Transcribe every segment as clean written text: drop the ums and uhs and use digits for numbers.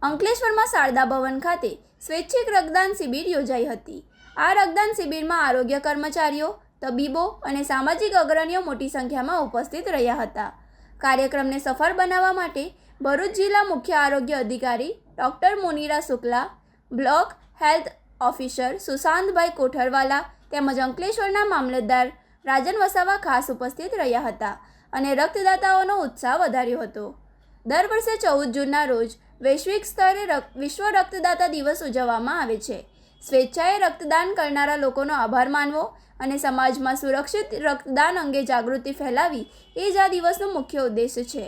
અંકલેશ્વરમાં શારદા ભવન ખાતે સ્વૈચ્છિક રક્તદાન શિબિર યોજાઈ હતી। આ રક્તદાન શિબિરમાં આરોગ્ય કર્મચારીઓ, તબીબો અને સામાજિક અગ્રણીઓ મોટી સંખ્યામાં ઉપસ્થિત રહ્યા હતા। કાર્યક્રમને સફળ બનાવવા માટે ભરૂચ જિલ્લા મુખ્ય આરોગ્ય અધિકારી doctor Munira Shukla, block health officer સુશાંતભાઈ કોઠરવાલા તેમજ અંકલેશ્વરના મામલતદાર રાજન વસાવા ખાસ ઉપસ્થિત રહ્યા હતા અને રક્તદાતાઓનો ઉત્સાહ વધાર્યો હતો। દર વર્ષે 14 જૂનના રોજ વૈશ્વિક સ્તરે વિશ્વ રક્તદાતા દિવસ ઉજવવામાં આવે છે। સ્વેચ્છાએ રક્તદાન કરનારા લોકોનો આભાર માનવો અને સમાજમાં સુરક્ષિત રક્તદાન અંગે જાગૃતિ ફેલાવી એ જ આ દિવસનો મુખ્ય ઉદ્દેશ છે।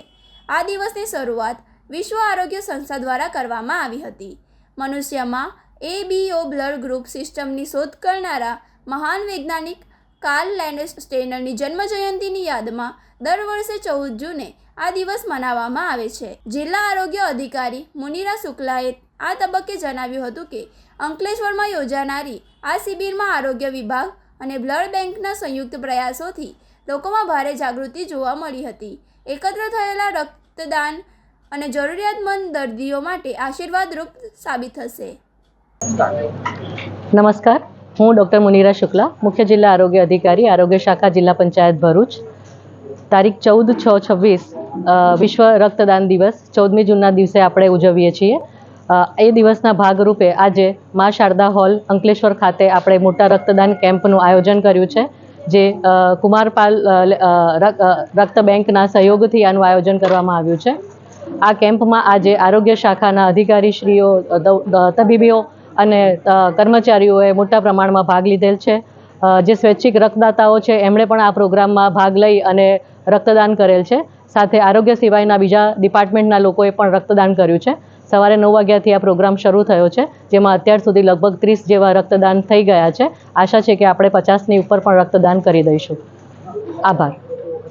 આ દિવસની શરૂઆત વિશ્વ આરોગ્ય સંસ્થા દ્વારા કરવામાં આવી હતી। મનુષ્યમાં ABO બ્લડ ગ્રુપ સિસ્ટમની શોધ કરનારા મહાન વૈજ્ઞાનિક કાર્લ લેન્ડસ્ટેનરની જન્મજયંતિની યાદમાં દર વર્ષે 14 જૂને આ દિવસ મનાવવામાં આવે છે। જિલ્લા આરોગ્ય અધિકારી મુનિરા શુક્લાએ આ તબક્કે જણાવ્યું હતું કે અંકલેશ્વરમાં યોજાનારી આ શિબિરમાં આરોગ્ય વિભાગ અને બ્લડ બેંકના સંયુક્ત પ્રયાસોથી લોકોમાં ભારે જાગૃતિ જોવા મળી હતી। એકત્ર થયેલા રક્તદાન અને જરૂરિયાતમંદ દર્દીઓ માટે આશીર્વાદરૂપ સાબિત થશે। નમસ્કાર, હું ડૉક્ટર મુનિરા શુક્લા, મુખ્ય જિલ્લા આરોગ્ય અધિકારી, આરોગ્ય શાખા, જિલ્લા પંચાયત ભરૂચ। તારીખ 14/6/26 વિશ્વ રક્તદાન દિવસ 14મી જૂનના દિવસે આપણે ઉજવીએ છીએ। એ દિવસના ભાગરૂપે આજે મા શારદા હોલ અંકલેશ્વર ખાતે આપણે મોટા રક્તદાન કેમ્પનું આયોજન કર્યું છે, જે કુમારપાલ રક્ત બેંકના સહયોગથી આનું આયોજન કરવામાં આવ્યું છે। આ કેમ્પમાં આજે આરોગ્ય શાખાના અધિકારીશ્રીઓ, તબીબીઓ અને કર્મચારીઓએ મોટા પ્રમાણમાં ભાગ લીધેલ છે। જે સ્વૈચ્છિક રક્તદાતાઓ છે એમણે પણ આ પ્રોગ્રામમાં ભાગ લઈ અને રક્તદાન કરેલ છે। સાથે આરોગ્ય સિવાયના બીજા ડિપાર્ટમેન્ટના લોકોએ પણ રક્તદાન કર્યું છે। સવારે 9 વાગ્યાથી આ પ્રોગ્રામ શરૂ થયો છે, જેમાં અત્યાર સુધી લગભગ 30 જેવા રક્તદાન થઈ ગયા છે। આશા છે કે આપણે 50ની ઉપર પણ રક્તદાન કરી દઈશું। આભાર।